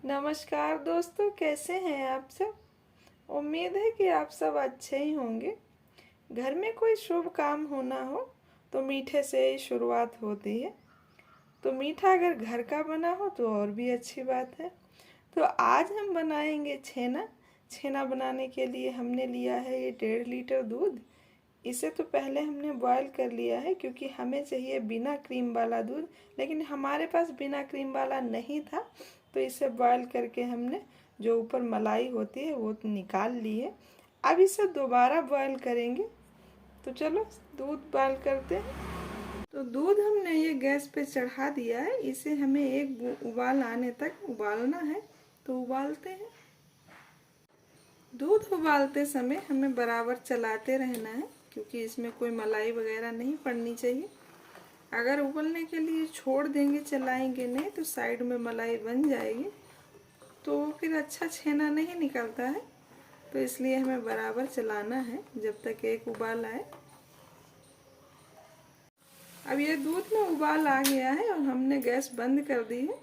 नमस्कार दोस्तों, कैसे हैं आप सब। उम्मीद है कि आप सब अच्छे ही होंगे। घर में कोई शुभ काम होना हो तो मीठे से ही शुरुआत होती है। तो मीठा अगर घर का बना हो तो और भी अच्छी बात है। तो आज हम बनाएंगे छेना। छेना बनाने के लिए हमने लिया है ये 1.5 लीटर दूध। इसे तो पहले हमने बॉयल कर लिया है क्योंकि हमें चाहिए बिना क्रीम वाला दूध, लेकिन हमारे पास बिना क्रीम वाला नहीं था। तो इसे बॉयल करके हमने जो ऊपर मलाई होती है वो निकाल ली है। अब इसे दोबारा बॉयल करेंगे। तो चलो दूध बॉयल करते हैं। तो दूध हमने ये गैस पे चढ़ा दिया है। इसे हमें एक उबाल आने तक उबालना है। तो उबालते हैं। दूध उबालते समय हमें बराबर चलाते रहना है क्योंकि इसमें कोई मलाई वगैरह नहीं पड़नी चाहिए। अगर उबलने के लिए छोड़ देंगे, चलाएंगे नहीं, तो साइड में मलाई बन जाएगी, तो फिर अच्छा छेना नहीं निकलता है। तो इसलिए हमें बराबर चलाना है जब तक एक उबाल आए। अब ये दूध में उबाल आ गया है और हमने गैस बंद कर दी है।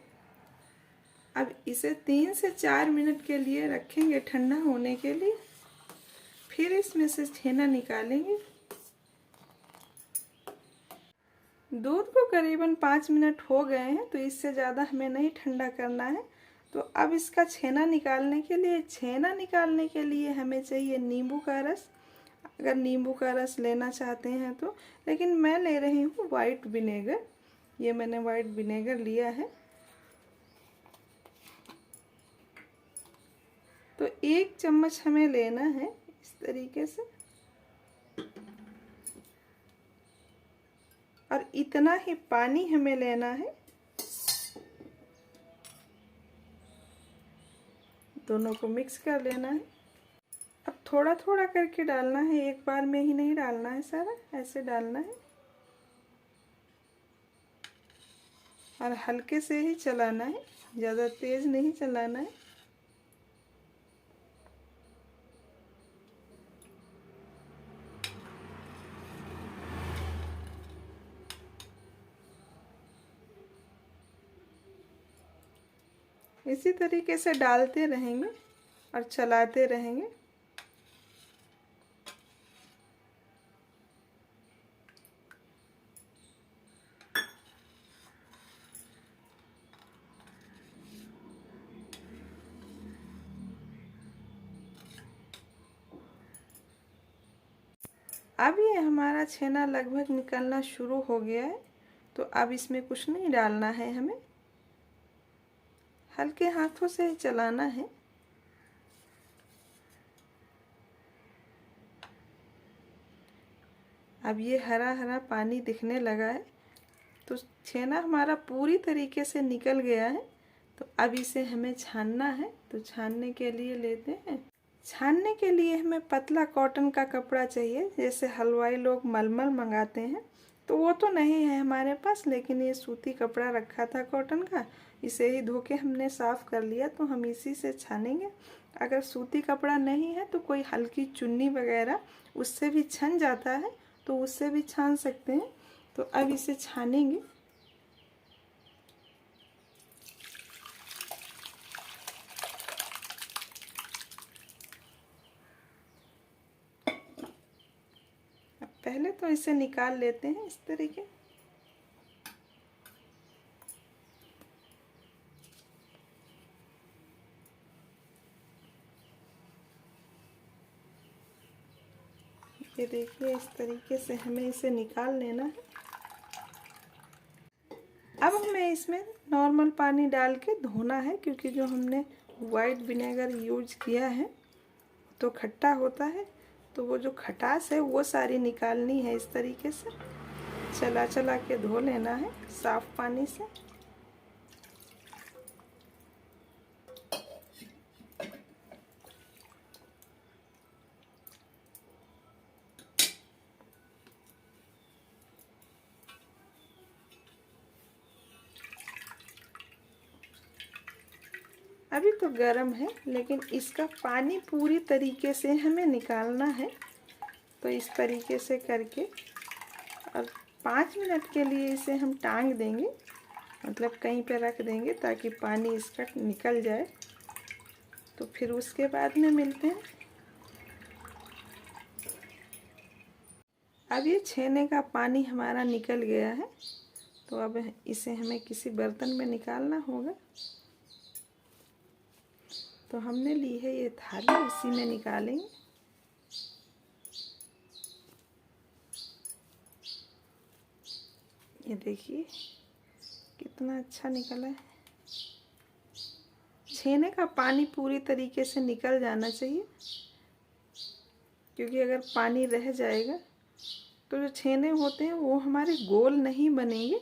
अब इसे 3 से 4 मिनट के लिए रखेंगे ठंडा होने के लिए। फिर इसमें से छेना निकालेंगे। दूध को करीबन 5 मिनट हो गए हैं, तो इससे ज़्यादा हमें नहीं ठंडा करना है। तो अब इसका छेना निकालने के लिए हमें चाहिए नींबू का रस। अगर नींबू का रस लेना चाहते हैं तो, लेकिन मैं ले रही हूँ वाइट विनेगर। ये मैंने वाइट विनेगर लिया है। तो 1 चम्मच हमें लेना है इस तरीके से, और इतना ही पानी हमें लेना है। दोनों को मिक्स कर लेना है। अब थोड़ा थोड़ा करके डालना है, एक बार में ही नहीं डालना है सारा, ऐसे डालना है और हल्के से ही चलाना है, ज़्यादा तेज़ नहीं चलाना है। इसी तरीके से डालते रहेंगे और चलाते रहेंगे। अब ये हमारा छेना लगभग निकलना शुरू हो गया है। तो अब इसमें कुछ नहीं डालना है, हमें हल्के हाथों से ही चलाना है। अब ये हरा हरा पानी दिखने लगा है, तो छेना हमारा पूरी तरीके से निकल गया है। तो अब इसे हमें छानना है। तो छानने के लिए लेते हैं, छानने के लिए हमें पतला कॉटन का कपड़ा चाहिए, जैसे हलवाई लोग मलमल मंगाते हैं। तो वो तो नहीं है हमारे पास, लेकिन ये सूती कपड़ा रखा था कॉटन का, इसे ही धो के हमने साफ़ कर लिया। तो हम इसी से छानेंगे। अगर सूती कपड़ा नहीं है तो कोई हल्की चुन्नी वगैरह, उससे भी छन जाता है, तो उससे भी छान सकते हैं। तो अब इसे छानेंगे। अब पहले तो इसे निकाल लेते हैं इस तरीके। ये देखिए, इस तरीके से हमें इसे निकाल लेना है। अब हमें इसमें नॉर्मल पानी डाल के धोना है, क्योंकि जो हमने वाइट विनेगर यूज किया है तो खट्टा होता है। तो वो जो खटास है वो सारी निकालनी है। इस तरीके से चला चला के धो लेना है साफ पानी से। अभी तो गर्म है, लेकिन इसका पानी पूरी तरीके से हमें निकालना है। तो इस तरीके से करके और 5 मिनट के लिए इसे हम टांग देंगे। मतलब कहीं पे रख देंगे ताकि पानी इसका निकल जाए। तो फिर उसके बाद में मिलते हैं। अब ये छेने का पानी हमारा निकल गया है, तो अब इसे हमें किसी बर्तन में निकालना होगा। तो हमने ली है ये थाली, इसी में निकालेंगे। ये देखिए कितना अच्छा निकला है। छेने का पानी पूरी तरीके से निकल जाना चाहिए, क्योंकि अगर पानी रह जाएगा तो जो छेने होते हैं वो हमारे गोल नहीं बनेंगे,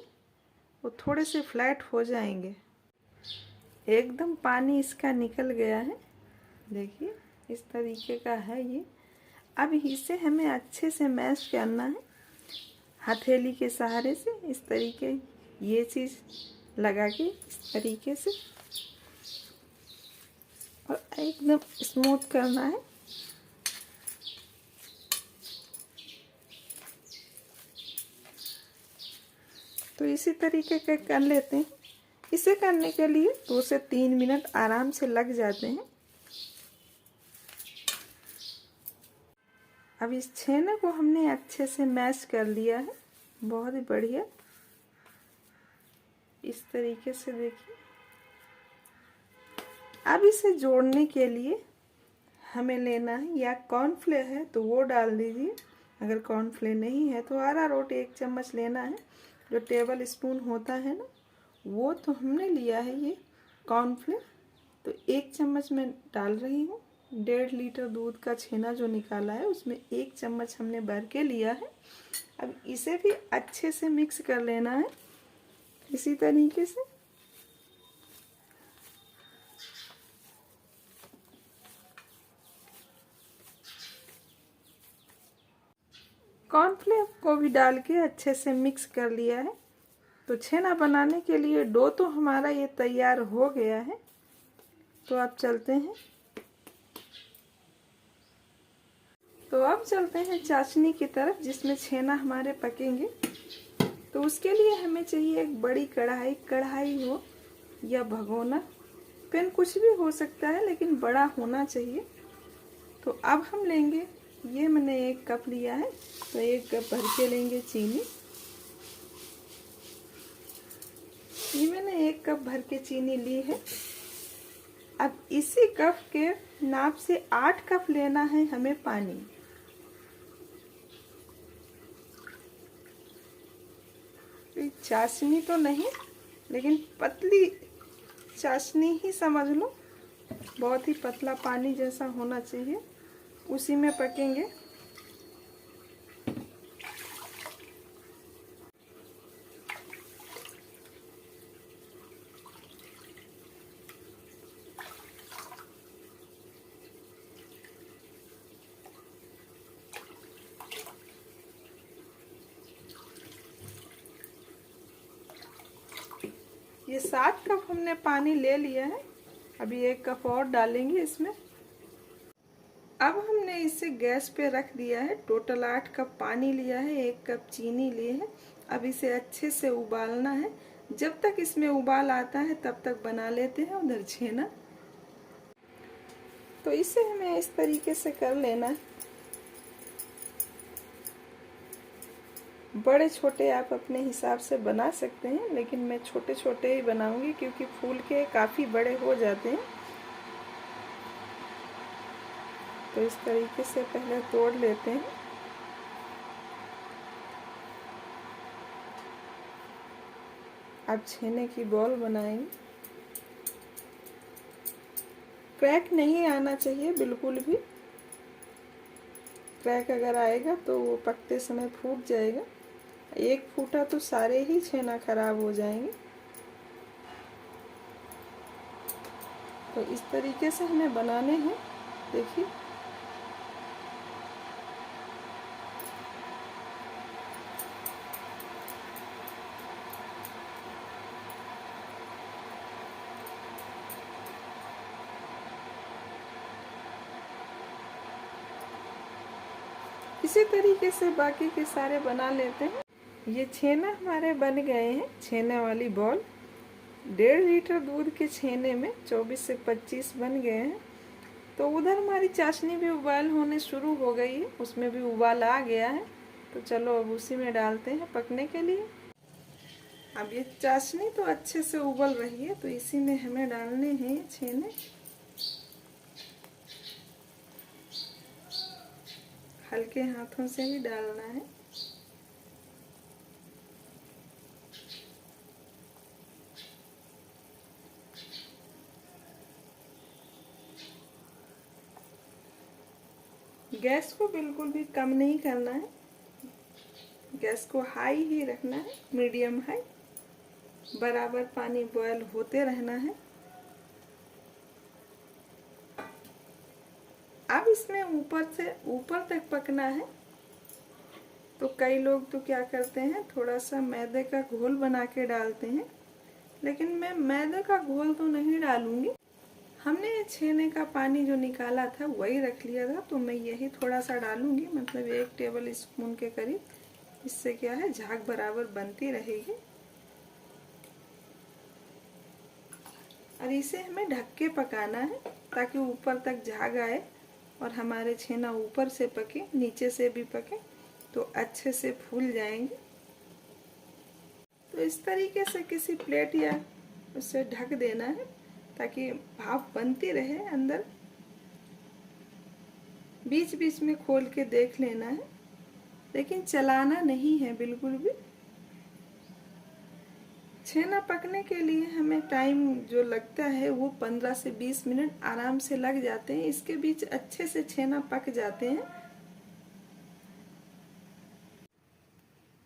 वो थोड़े से फ्लैट हो जाएंगे। एकदम पानी इसका निकल गया है, देखिए इस तरीके का है ये। अब इसे हमें अच्छे से मैश करना है हथेली के सहारे से, इस तरीके ये चीज़ लगा के इस तरीके से, और एकदम स्मूथ करना है। तो इसी तरीके के कर लेते हैं। इसे करने के लिए 2 से 3 मिनट आराम से लग जाते हैं। अब इस छेने को हमने अच्छे से मैश कर लिया है, बहुत ही बढ़िया। इस तरीके से देखिए। अब इसे जोड़ने के लिए हमें लेना है, या कॉर्नफ्लेयर है तो वो डाल दीजिए, अगर कॉर्नफ्लेयर नहीं है तो अरारोट 1 चम्मच लेना है, जो टेबल स्पून होता है ना, वो तो हमने लिया है। ये कॉर्नफ्लेयर तो 1 चम्मच मैं डाल रही हूँ। 1.5 लीटर दूध का छेना जो निकाला है उसमें 1 चम्मच हमने भर के लिया है। अब इसे भी अच्छे से मिक्स कर लेना है इसी तरीके से। कॉर्नफ्लेवर को भी डाल के अच्छे से मिक्स कर लिया है। तो छेना बनाने के लिए डो तो हमारा ये तैयार हो गया है। तो अब चलते हैं चाशनी की तरफ, जिसमें छेना हमारे पकेंगे। तो उसके लिए हमें चाहिए एक बड़ी कढ़ाई हो या भगोना, पैन कुछ भी हो सकता है, लेकिन बड़ा होना चाहिए। तो अब हम लेंगे, ये मैंने 1 कप लिया है, तो 1 कप भर के लेंगे चीनी। ये मैंने 1 कप भर के चीनी ली है। अब इसी कप के नाप से 8 कप लेना है हमें पानी। चाशनी तो नहीं, लेकिन पतली चाशनी ही समझ लो, बहुत ही पतला पानी जैसा होना चाहिए, उसी में पकेंगे। ये 7 कप हमने पानी ले लिया है। अभी 1 कप और डालेंगे इसमें। अब हमने इसे गैस पे रख दिया है। टोटल 8 कप पानी लिया है, 1 कप चीनी लिए है। अब इसे अच्छे से उबालना है। जब तक इसमें उबाल आता है तब तक बना लेते हैं उधर छेना। तो इसे हमें इस तरीके से कर लेना है। बड़े छोटे आप अपने हिसाब से बना सकते हैं, लेकिन मैं छोटे छोटे ही बनाऊंगी, क्योंकि फूल के काफ़ी बड़े हो जाते हैं। तो इस तरीके से पहले तोड़ लेते हैं। अब छेने की बॉल बनाएंगे। क्रैक नहीं आना चाहिए बिल्कुल भी। क्रैक अगर आएगा तो वो पकते समय फूट जाएगा। 1 फूटा तो सारे ही छेना खराब हो जाएंगे। तो इस तरीके से हमें बनाने हैं, देखिए। इसी तरीके से बाकी के सारे बना लेते हैं। ये छेना हमारे बन गए हैं, छेने वाली बॉल। 1.5 लीटर दूध के छेने में 24 से 25 बन गए हैं। तो उधर हमारी चाशनी भी उबाल होने शुरू हो गई है, उसमें भी उबाल आ गया है। तो चलो अब उसी में डालते हैं पकने के लिए। अब ये चाशनी तो अच्छे से उबल रही है, तो इसी में हमें डालने हैं ये छेने। हल्के हाथों से ही डालना है। गैस को बिल्कुल भी कम नहीं करना है, गैस को हाई ही रखना है, मीडियम हाई। बराबर पानी बॉयल होते रहना है। अब इसमें ऊपर से ऊपर तक पकना है। तो कई लोग तो क्या करते हैं, थोड़ा सा मैदे का घोल बना के डालते हैं, लेकिन मैं मैदे का घोल तो नहीं डालूंगी। हमने छेने का पानी जो निकाला था वही रख लिया था, तो मैं यही थोड़ा सा डालूंगी, मतलब 1 टेबल स्पून के करीब। इससे क्या है, झाग बराबर बनती रहेगी। और इसे हमें ढक के पकाना है ताकि ऊपर तक झाग आए और हमारे छेना ऊपर से पके, नीचे से भी पके, तो अच्छे से फूल जाएंगे। तो इस तरीके से किसी प्लेट या उससे ढक देना है ताकि भाप बनती रहे अंदर। बीच बीच में खोल के देख लेना है, लेकिन चलाना नहीं है बिल्कुल भी। छेना पकने के लिए हमें टाइम जो लगता है वो 15 से 20 मिनट आराम से लग जाते हैं। इसके बीच अच्छे से छेना पक जाते हैं।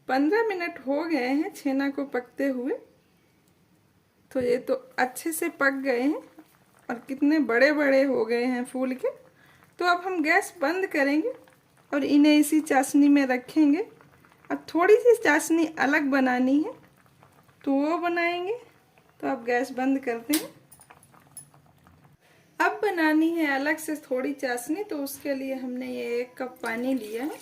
15 मिनट हो गए हैं छेना को पकते हुए। तो ये तो अच्छे से पक गए हैं और कितने बड़े बड़े हो गए हैं फूल के। तो अब हम गैस बंद करेंगे और इन्हें इसी चाशनी में रखेंगे। अब थोड़ी सी चाशनी अलग बनानी है तो वो बनाएंगे। तो अब गैस बंद करते हैं। अब बनानी है अलग से थोड़ी चाशनी, तो उसके लिए हमने ये 1 कप पानी लिया है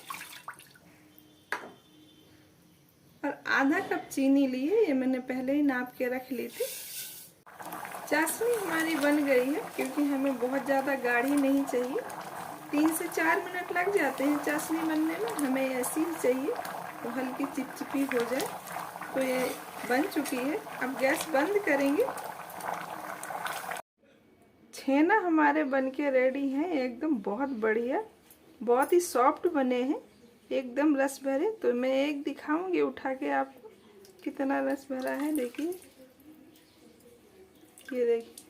और आधा कप चीनी ली है। ये मैंने पहले ही नाप के रख ली थी। चाशनी हमारी बन गई है, क्योंकि हमें बहुत ज़्यादा गाढ़ी नहीं चाहिए। 3 से 4 मिनट लग जाते हैं चाशनी बनने में, हमें ऐसी ही चाहिए तो हल्की चिपचिपी हो जाए। तो ये बन चुकी है। अब गैस बंद करेंगे। छेना हमारे बनके रेडी हैं, एकदम बहुत बढ़िया, बहुत ही सॉफ्ट बने हैं, एकदम रस भरे। तो मैं एक दिखाऊंगी उठा के आपको कितना रस भरा है। देखिए, ये देखिए,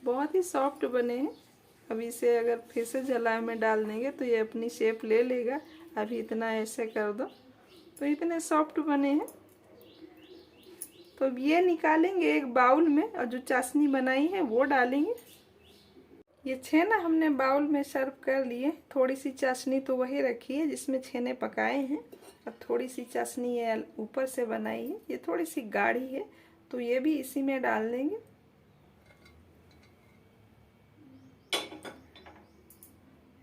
बहुत ही सॉफ्ट बने हैं। अब इसे अगर फिर से जलाए में डाल देंगे तो ये अपनी शेप ले लेगा। अभी इतना ऐसे कर दो तो इतने सॉफ्ट बने हैं। तो अब ये निकालेंगे एक बाउल में और जो चाशनी बनाई है वो डालेंगे। ये छेना हमने बाउल में सर्व कर लिए। थोड़ी सी चाशनी तो वही रखी है जिसमें छेने पकाए हैं, और थोड़ी सी चाशनी ये ऊपर से बनाई है, ये थोड़ी सी गाढ़ी है, तो ये भी इसी में डाल देंगे।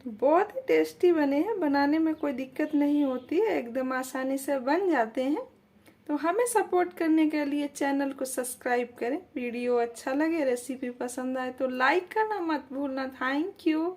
तो बहुत ही टेस्टी बने हैं, बनाने में कोई दिक्कत नहीं होती है, एकदम आसानी से बन जाते हैं। तो हमें सपोर्ट करने के लिए चैनल को सब्सक्राइब करें। वीडियो अच्छा लगे, रेसिपी पसंद आए तो लाइक करना मत भूलना। Thank you.